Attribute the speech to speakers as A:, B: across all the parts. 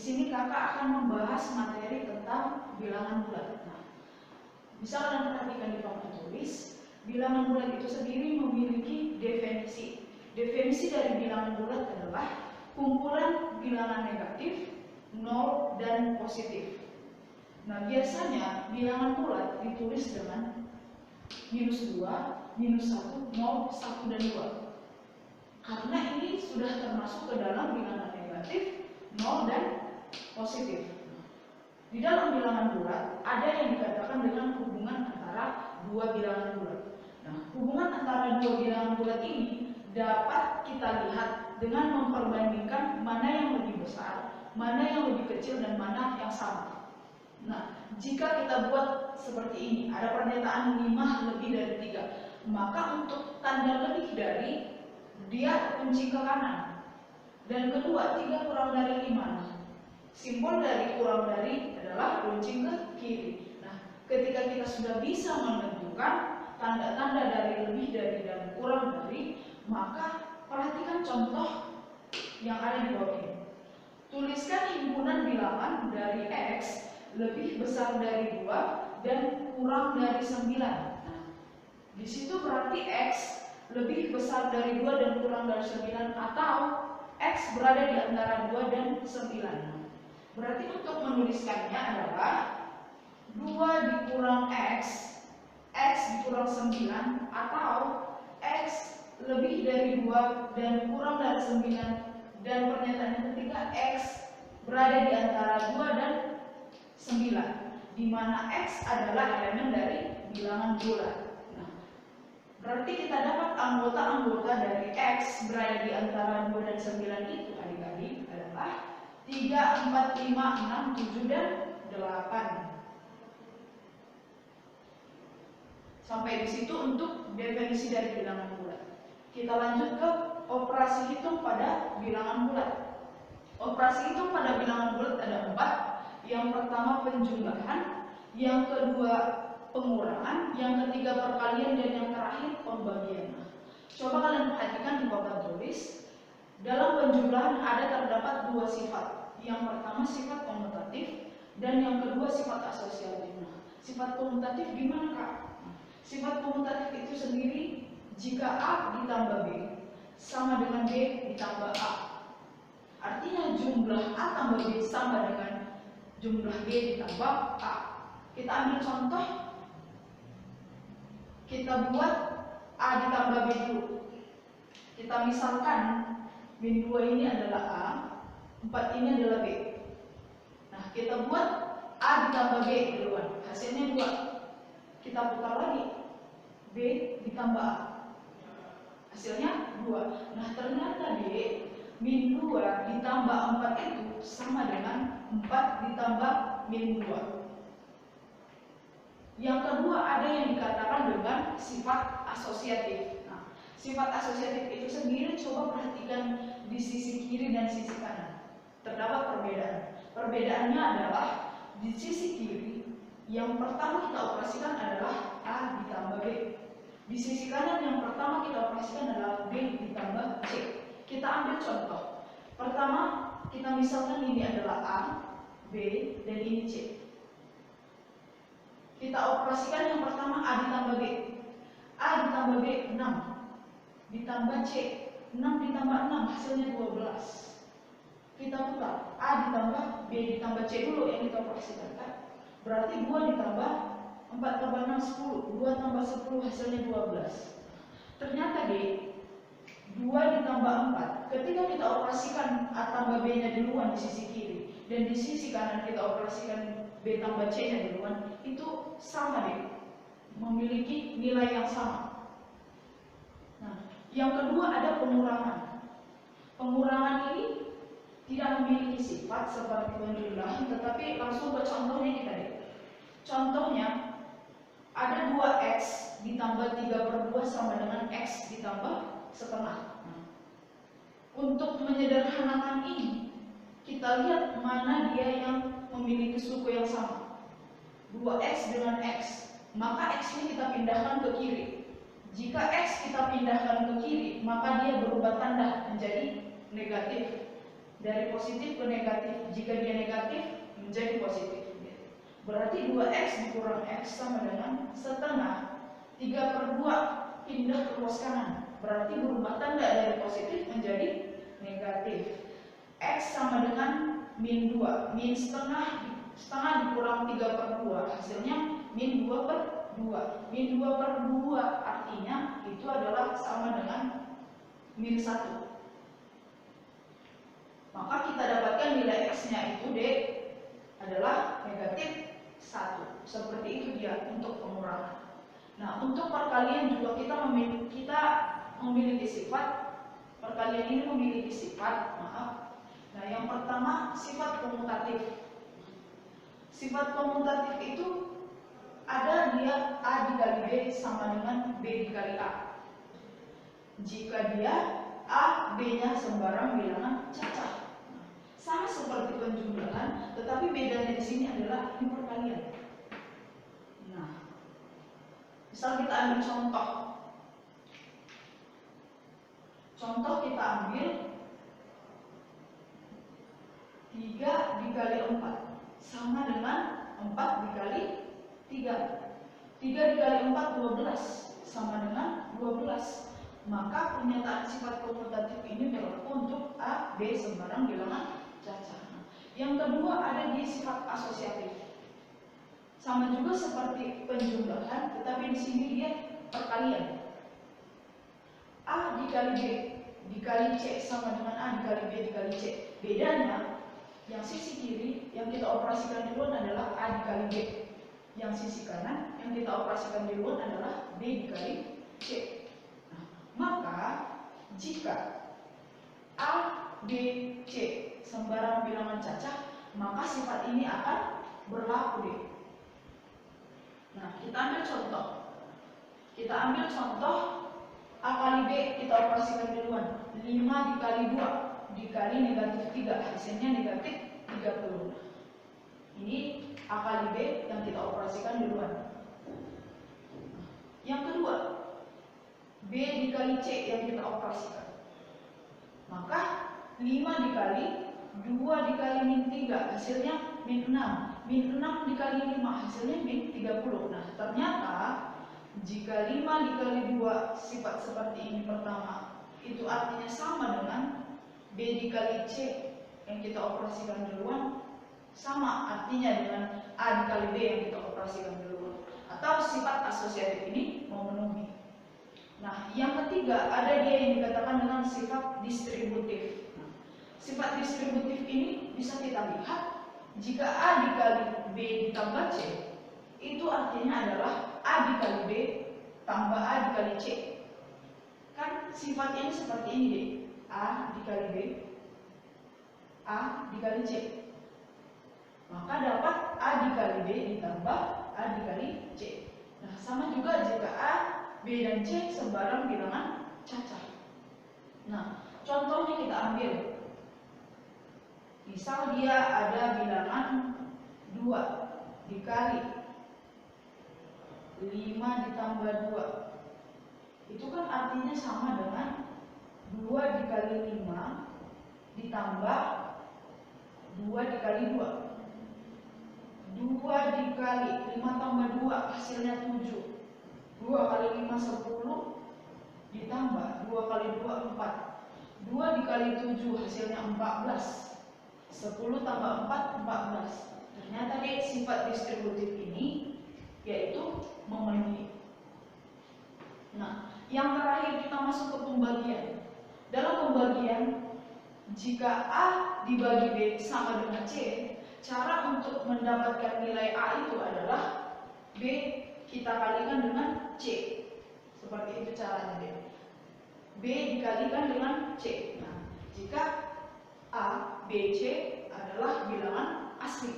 A: sini kakak akan membahas materi tentang bilangan bulat. Nah, bisa kalian perhatikan di papan tulis, bilangan bulat itu sendiri memiliki definisi. Definisi dari bilangan bulat adalah kumpulan bilangan negatif, nol, dan positif. Nah, biasanya bilangan bulat ditulis dengan -2, -1, 0, 1, dan 2. Karena ini sudah termasuk ke dalam bilangan negatif, 0, dan positif. Di dalam bilangan bulat ada yang dikatakan dengan hubungan antara dua bilangan bulat. Nah, hubungan antara dua bilangan bulat ini dapat kita lihat dengan memperbandingkan mana yang lebih besar, mana yang lebih kecil, dan mana yang sama. Nah, jika kita buat seperti ini, ada pernyataan 5 lebih dari 3, maka untuk tanda lebih dari, dia kunci ke kanan. Dan kedua, 3 kurang dari 5. Simbol dari kurang dari adalah kunci ke kiri. Nah, ketika kita sudah bisa menentukan tanda-tanda dari lebih dari dan kurang dari, maka perhatikan contoh yang ada di bawah ini. Tuliskan himpunan bilangan dari X lebih besar dari 2 dan kurang dari 9. Nah, di situ berarti X lebih besar dari 2 dan kurang dari 9, atau X berada di antara 2 dan 9. Berarti untuk menuliskannya adalah 2 dikurang X, X dikurang 9, atau X lebih dari 2 dan kurang dari 9, dan pernyataan yang ketiga X berada di antara 2 dan 9, di mana X adalah elemen dari bilangan bulat. Nah, berarti kita dapat anggota-anggota dari X berada di antara 2 dan 9 itu adik-adik adalah 3, 4, 5, 6, 7, dan 8. Sampai di situ untuk definisi dari bilangan bulat. Kita lanjut ke operasi hitung pada bilangan bulat. Operasi hitung pada bilangan bulat ada 4. Yang pertama penjumlahan, yang kedua pengurangan, yang ketiga perkalian, dan yang terakhir pembagian. Coba kalian perhatikan di papan tulis. Dalam penjumlahan ada terdapat 2 sifat. Yang pertama sifat komutatif dan yang kedua sifat asosiatif. Nah, sifat komutatif gimana, Kak? Sifat komutatif itu sendiri jika A ditambah B sama dengan B ditambah A. Artinya jumlah A tambah B sama dengan jumlah B ditambah A. Kita ambil contoh, kita buat A ditambah B dulu. Kita misalkan min 2 ini adalah A, 4 ini adalah B. Nah, kita buat A ditambah B duluan, hasilnya 2. Kita putar lagi, B ditambah A, hasilnya 2. Nah, ternyata B min 2 ditambah 4 itu sama dengan 4 ditambah min 2. Yang kedua ada yang dikatakan dengan sifat asosiatif. Nah, sifat asosiatif itu sendiri coba perhatikan di sisi kiri dan sisi kanan. Terdapat perbedaan. Perbedaannya adalah di sisi kiri yang pertama kita operasikan adalah A ditambah B. Di sisi kanan yang pertama kita operasikan adalah B ditambah C. Kita ambil contoh. Pertama kita misalkan ini adalah A, B, dan ini C. Kita operasikan yang pertama A ditambah B. A ditambah B 6 ditambah C, 6 ditambah 6 hasilnya 12. Kita putar, A ditambah B ditambah C dulu yang kita operasikan, kan? Berarti 2 ditambah 4 tambah 6 10, 2 tambah 10 hasilnya 12. Ternyata D 2 ditambah 4. Ketika kita operasikan A tambah B nya duluan di sisi kiri dan di sisi kanan kita operasikan B tambah C nya duluan, itu sama deh, memiliki nilai yang sama. Nah, yang kedua ada pengurangan. Pengurangan ini tidak memiliki sifat seperti penjumlahan, tetapi langsung ke contohnya kita deh. Contohnya ada 2x ditambah 3/2 sama dengan x ditambah setengah. Nah, untuk menyederhanakan ini, kita lihat mana dia yang memiliki suku yang sama. 2x dengan x, maka x-nya kita pindahkan ke kiri. Jika x kita pindahkan ke kiri, maka dia berubah tanda menjadi negatif. dari positif ke negatif. Jika dia negatif menjadi positif. Berarti 2x dikurang x sama dengan setengah 3/2 pindah ke ruas kanan. Berarti berubah tanda dari positif menjadi negatif. X sama dengan min 2. Min setengah dikurang 3/2 hasilnya min 2/2. Min 2/2 artinya itu adalah sama dengan min 1. Maka kita dapatkan nilai x-nya itu D adalah negatif 1. Seperti itu dia untuk pengurangan. Nah, untuk perkalian juga kita memiliki sifat. Perkalian ini memiliki sifat, Nah, yang pertama sifat komutatif. Sifat komutatif itu ada dia A dikali B sama dengan B dikali A. Jika dia A, B-nya sembarang bilangan cacah. Sama seperti penjumlahan, tetapi bedanya di sini adalah ini perkalian. Nah, misal kita ambil contoh. Contoh kita ambil 3 dikali 4 sama dengan 4 dikali 3. 3 dikali 4 12 sama dengan 12. Maka pernyataan sifat komutatif ini berlaku untuk A, B sembarang bilangan cacah. Yang kedua ada di sifat asosiatif. Sama juga seperti penjumlahan, tetapi di sini dia perkalian. A dikali B dikali C sama dengan A dikali B dikali C. Bedanya yang sisi kiri yang kita operasikan duluan adalah A dikali B. Yang sisi kanan yang kita operasikan duluan adalah B dikali C. Nah, maka jika A, B, C sembarang bilangan cacah, maka sifat ini akan berlaku deh. Nah, kita ambil contoh. A kali B kita operasikan duluan. 5 dikali 2 dikali negatif 3 hasilnya negatif 30. Ini A kali B yang kita operasikan duluan. Yang kedua, B dikali C yang kita operasikan. Maka 5 dikali 2 dikali min 3 hasilnya min 6. Min 6 dikali 5 hasilnya min 30. Nah, ternyata jika 5 dikali 2 sifat seperti ini pertama, itu artinya sama dengan B dikali C yang kita operasikan duluan, sama artinya dengan A dikali B yang kita operasikan duluan. Atau sifat asosiatif ini memenuhi. Nah, yang ketiga ada dia yang dikatakan dengan sifat distributif. Sifat distributif ini bisa kita lihat jika A dikali B ditambah C, itu artinya adalah A dikali B tambah A dikali C. Kan sifatnya ini seperti ini deh. A dikali B, A dikali C. Maka dapat A dikali B ditambah A dikali C. Nah, sama juga jika A, B, dan C sembarang bilangan cacah. Nah, contohnya kita ambil. Misal dia ada bilangan 2 dikali 5 ditambah 2. Itu kan artinya sama dengan 2 dikali 5 ditambah 2 dikali 2. 2 dikali 5 tambah 2 hasilnya 7. 2 kali 5 10 ditambah 2 kali 2 4. 2 dikali 7 hasilnya 14. 10 tambah 4 14. Ternyata deh sifat distributif ini yaitu memenuhi. Nah, yang terakhir kita masuk ke pembagian. Dalam pembagian, jika A dibagi B sama dengan C, cara untuk mendapatkan nilai A itu adalah B kita kalikan dengan C. Seperti itu caranya deh. B dikalikan dengan C. Nah, jika A, B, C adalah bilangan asli.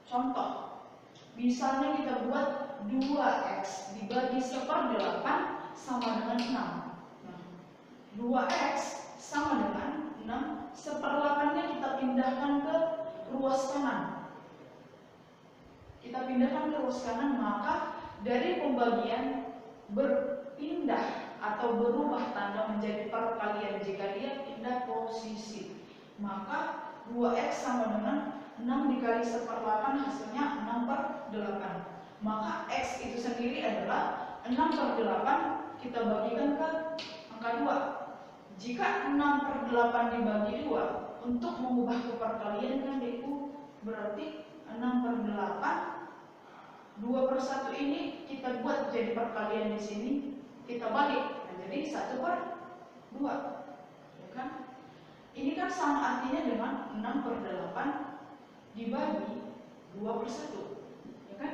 A: Contoh, misalnya kita buat 2x dibagi 1/8 sama dengan 6. Nah, 2x sama dengan 6, 1/8-nya kita pindahkan ke ruas kanan. Kita pindahkan ke ruas kanan, maka dari pembagian berpindah atau berubah tanda menjadi perkalian jika dia pindah posisi. Maka 2X sama dengan 6 dikali 1/8 hasilnya 6/8. Maka X itu sendiri adalah 6/8 kita bagikan ke angka 2. Jika 6/8 dibagi 2 untuk mengubah ke perkalian kan DU, berarti 6/8 2/1 ini kita buat jadi perkalian di sini, kita balik, nah, jadi 1/2, ya kan? Ini kan sama artinya dengan 6/8 dibagi 2/1, ya kan?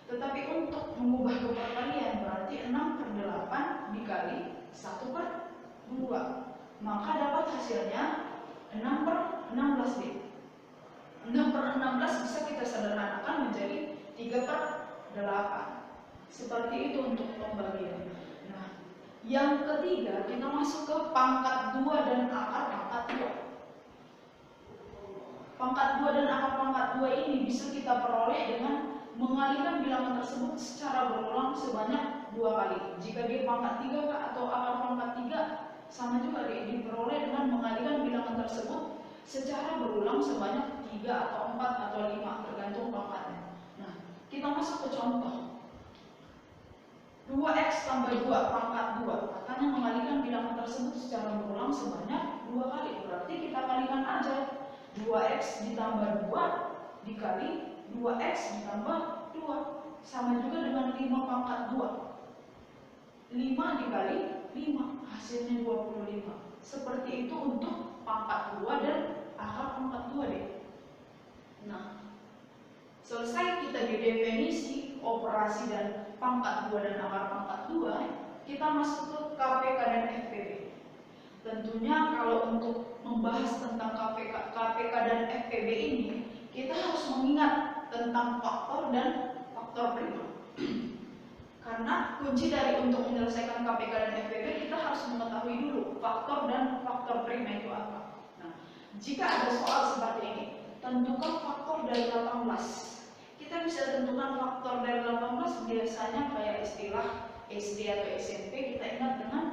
A: Tetapi untuk mengubah ke perkalian berarti 6/8 dikali 1/2, maka dapat hasilnya 6/16 D. 6/16 bisa kita sederhanakan menjadi 3/8. Seperti itu untuk pembagian. Nah, yang ketiga kita masuk ke pangkat 2 dan akar pangkat 2. Pangkat 2 dan akar pangkat 2 ini bisa kita peroleh dengan mengalihkan bilangan tersebut secara berulang sebanyak 2 kali. Jika dia pangkat 3 atau akar pangkat 3, sama juga diperoleh dengan mengalihkan bilangan tersebut secara berulang sebanyak 3 atau 4 atau 5 tergantung pangkatnya. Nah, kita masuk ke contoh. 2X tambah 2 pangkat 2, katanya mengalihkan bilangan tersebut secara berulang sebanyak 2 kali. Berarti kita kalikan aja. 2X ditambah 2 dikali 2X ditambah 2 sama juga dengan 5 pangkat 2. 5 dikali 5 hasilnya 25. Seperti itu untuk pangkat 2 dan akar pangkat 2 deh. Nah, selesai kita di definisi operasi dan pangkat 2 dan akar pangkat 2, kita masuk ke KPK dan FPB. Tentunya kalau untuk membahas tentang KPK dan FPB ini, kita harus mengingat tentang faktor dan faktor prima. Karena kunci dari untuk menyelesaikan KPK dan FPB, kita harus mengetahui dulu faktor dan faktor prima itu apa. Nah, jika ada soal seperti ini, tentukan faktor dari 18. Kita bisa tentukan faktor dari 18 biasanya kayak istilah SD atau SMP kita ingat dengan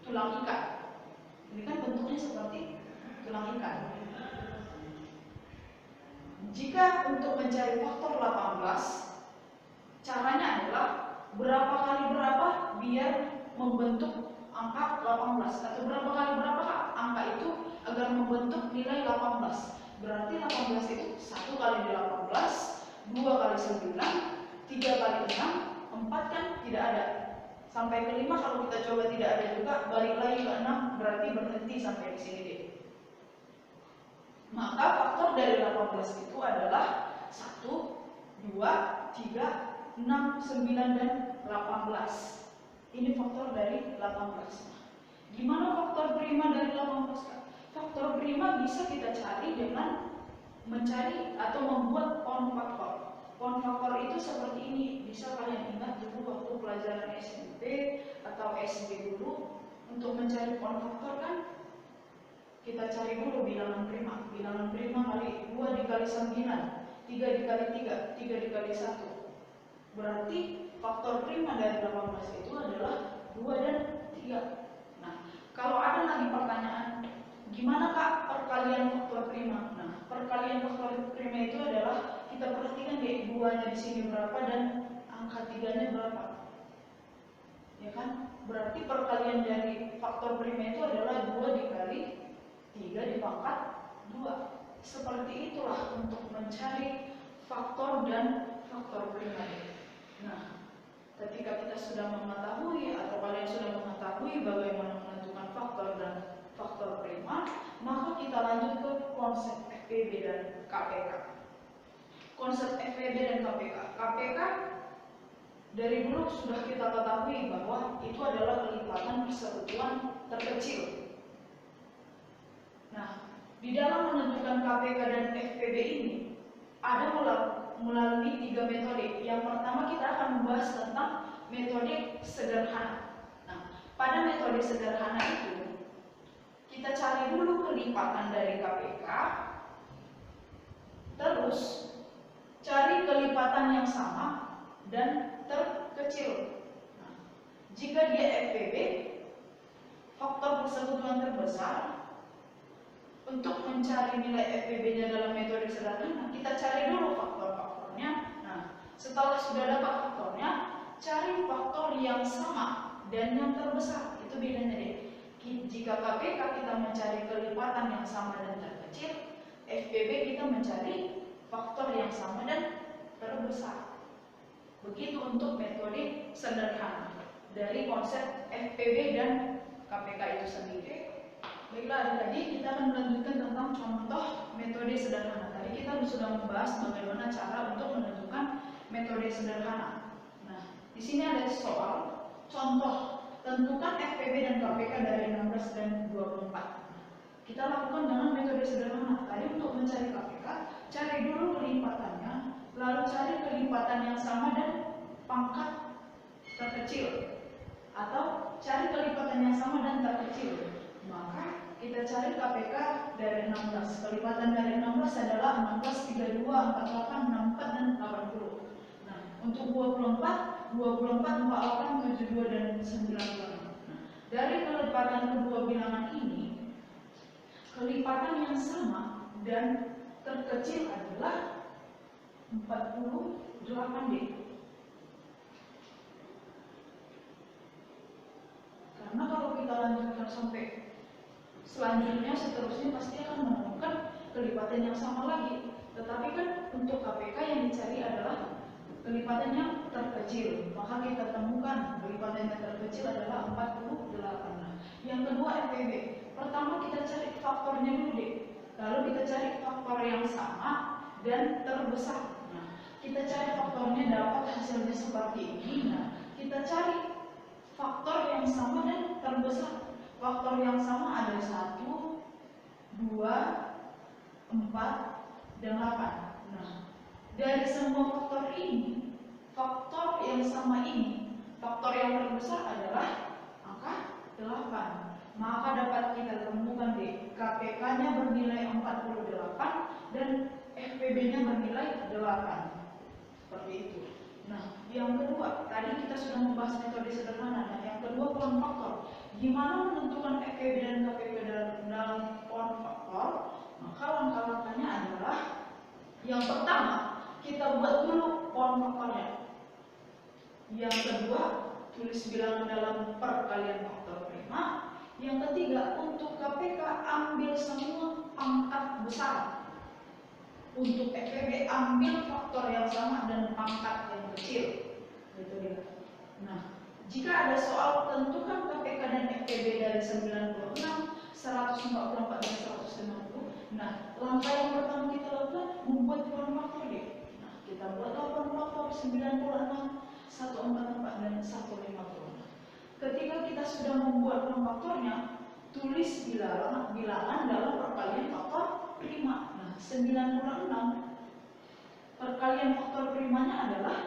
A: tulang ikat. Ini kan bentuknya seperti tulang ikat. Jika untuk mencari faktor 18, caranya adalah berapa kali berapa biar membentuk angka 18 atau berapa kali berapa angka itu agar membentuk nilai 18. Berarti 18 itu 1 kali 18, 2 kali 9, 3 kali 6, 4 kan tidak ada. Sampai ke 5 kalau kita coba tidak ada juga, balik lagi ke 6, berarti berhenti sampai di sini deh. Maka faktor dari 18 itu adalah 1, 2, 3, 6, 9, dan 18. Ini faktor dari 18. Gimana faktor prima dari 18? Faktor prima bisa kita cari dengan mencari atau membuat pound faktor. Pound faktor itu seperti ini, bisa kalian ingat dulu waktu pelajaran SMP atau SD dulu. Untuk mencari pound faktor kan kita cari dulu bilangan prima. Bilangan prima kali 2 dikali 9, 3 dikali 3, 3 dikali 1. Berarti faktor prima dari 18 itu adalah 2 dan 3. Nah, kalau ada lagi pertanyaan, gimana Kak perkalian faktor prima? Nah, perkalian faktor prima itu adalah kita perhatikan deh 2-nya di sini berapa dan angka 3-nya berapa. Ya kan? Berarti perkalian dari faktor prima itu adalah 2 dikali 3 dipangkat 2. Seperti itulah untuk mencari faktor dan faktor prima. Nah, ketika kita sudah mengetahui atau kalian sudah mengetahui bagaimana menentukan faktor dan faktor prima, maka kita lanjut ke konsep FPB dan KPK. Konsep FPB dan KPK. KPK dari dulu sudah kita ketahui bahwa itu adalah kelipatan persekutuan terkecil. Nah, di dalam menentukan KPK dan FPB ini ada melalui 3 metode. Yang pertama kita akan membahas tentang metode sederhana. Nah, pada metode sederhana itu kita cari dulu kelipatan dari KPK, terus cari kelipatan yang sama dan terkecil. Nah, jika dia FPB, faktor persekutuan terbesar, untuk mencari nilai FPB-nya dalam metode sederhana, kita cari dulu faktor-faktornya. Nah, setelah sudah dapat faktornya, cari faktor yang sama dan yang terbesar. Itu bedanya deh. Jika KPK kita mencari kelipatan yang sama dan terkecil, FPB kita mencari faktor yang sama dan terbesar. Begitu untuk metode sederhana dari konsep FPB dan KPK itu sendiri. Baiklah, tadi kita akan melanjutkan tentang contoh metode sederhana. Tadi kita sudah membahas bagaimana cara untuk menentukan metode sederhana. Nah, di sini ada soal contoh tentukan FPB dan KPK dari 16 dan 24. Kita lakukan dengan metode sederhana. Tadi untuk mencari KPK, cari dulu kelipatannya, lalu cari kelipatan yang sama dan pangkat terkecil, atau cari kelipatan yang sama dan terkecil. Maka kita cari KPK dari 16. Kelipatan dari 16 adalah 16, 32, 48, 64, dan 80. Nah, untuk 24, 48, 72, dan 96. Dari kelipatan kedua bilangan ini, kelipatan yang sama dan terkecil adalah 48D. Karena kalau kita lanjutkan sampai selanjutnya, seterusnya pasti akan menemukan kelipatan yang sama lagi. Tetapi kan untuk KPK yang dicari adalah kelipatan yang terkecil. Maka kita temukan kelipatan yang terkecil adalah 48. Nah, yang kedua FPB. Pertama kita cari faktornya dulu deh. Lalu kita cari faktor yang sama dan terbesar. Nah, kita cari faktornya, dapat hasilnya seperti ini. Nah, kita cari faktor yang sama dan terbesar. Faktor yang sama ada 1, 2, 4, dan 8. Nah, dari semua faktor ini, faktor yang sama ini, faktor yang terbesar adalah angka 8. Maka dapat kita temukan deh, KPK-nya bernilai 48 dan FPB-nya bernilai 8. Seperti itu. Nah, yang kedua, tadi kita sudah membahas metode sederhana. Nah, yang kedua pohon faktor. Gimana menentukan FPB dan KPK dalam pohon faktor? Maka langkah-langkahnya adalah yang pertama, kita buat dulu pohon faktornya. Yang kedua, tulis bilangan dalam perkalian faktor prima. Yang ketiga, untuk KPK ambil semua pangkat besar. Untuk FPB ambil faktor yang sama dan pangkat yang kecil. Gitu dia. Nah, jika ada soal tentukan KPK dan FPB dari 96, 144 dan 150. Nah, langkah yang pertama kita lakukan membuat pohon faktor deh. Nah, kita buatlah pohon faktor 96, 144 dan 150. Ketika kita sudah membuat pohon faktornya, tulis bilangan dalam perkalian faktor prima. Nah, 96 perkalian faktor primanya adalah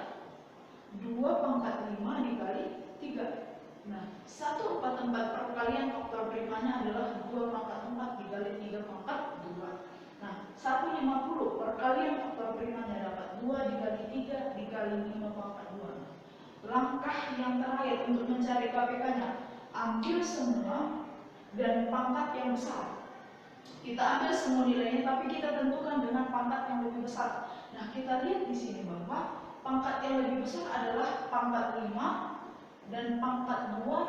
A: 2 pangkat 5 dikali 3. Nah, 144 perkalian faktor primanya adalah 2 pangkat 4 dikali 3 pangkat 2. Nah, 150 perkalian faktor primanya dapat 2 dikali 3 dikali 5 pangkat 2. Langkah yang terakhir untuk mencari KPK-nya, ambil semua dan pangkat yang besar. Kita ambil semua nilainya, tapi kita tentukan dengan pangkat yang lebih besar. Nah, kita lihat di sini bahwa pangkat yang lebih besar adalah pangkat 5 dan pangkat 2,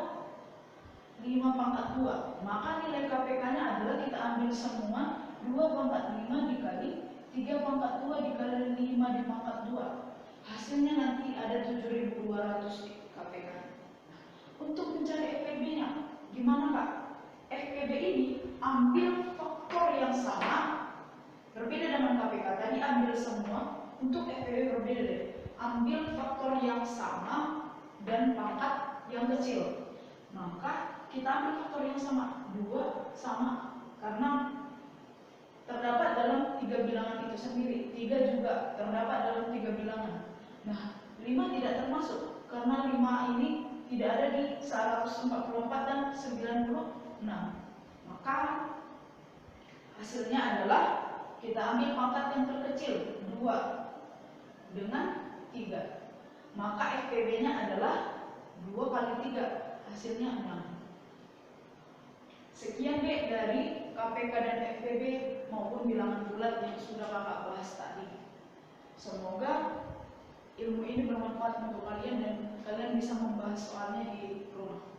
A: 5 pangkat 2. Maka nilai KPK-nya adalah kita ambil semua 2 pangkat 5 dikali 3 pangkat 2 dikali 5 di pangkat 2. Hasilnya nanti ada 7.200 KPK. Untuk mencari FPB-nya, gimana Kak? FPB ini ambil faktor yang sama, berbeda dengan KPK. Tadi ambil semua, untuk FPB berbeda deh. Ambil faktor yang sama dan pangkat yang kecil. Maka kita ambil faktor yang sama, 2 sama. Karena terdapat dalam 3 bilangan itu sendiri, 3 juga terdapat dalam 3 bilangan. Nah, 5 tidak termasuk karena 5 ini tidak ada di 144 dan 96. Maka hasilnya adalah kita ambil pangkat yang terkecil 2 dengan 3. Maka FPB-nya adalah 2 kali 3, hasilnya 6. Sekian deh dari KPK dan FPB maupun bilangan bulat yang sudah kakak bahas tadi. Semoga ilmu ini bermanfaat untuk kalian dan kalian bisa membahas soalnya di rumah.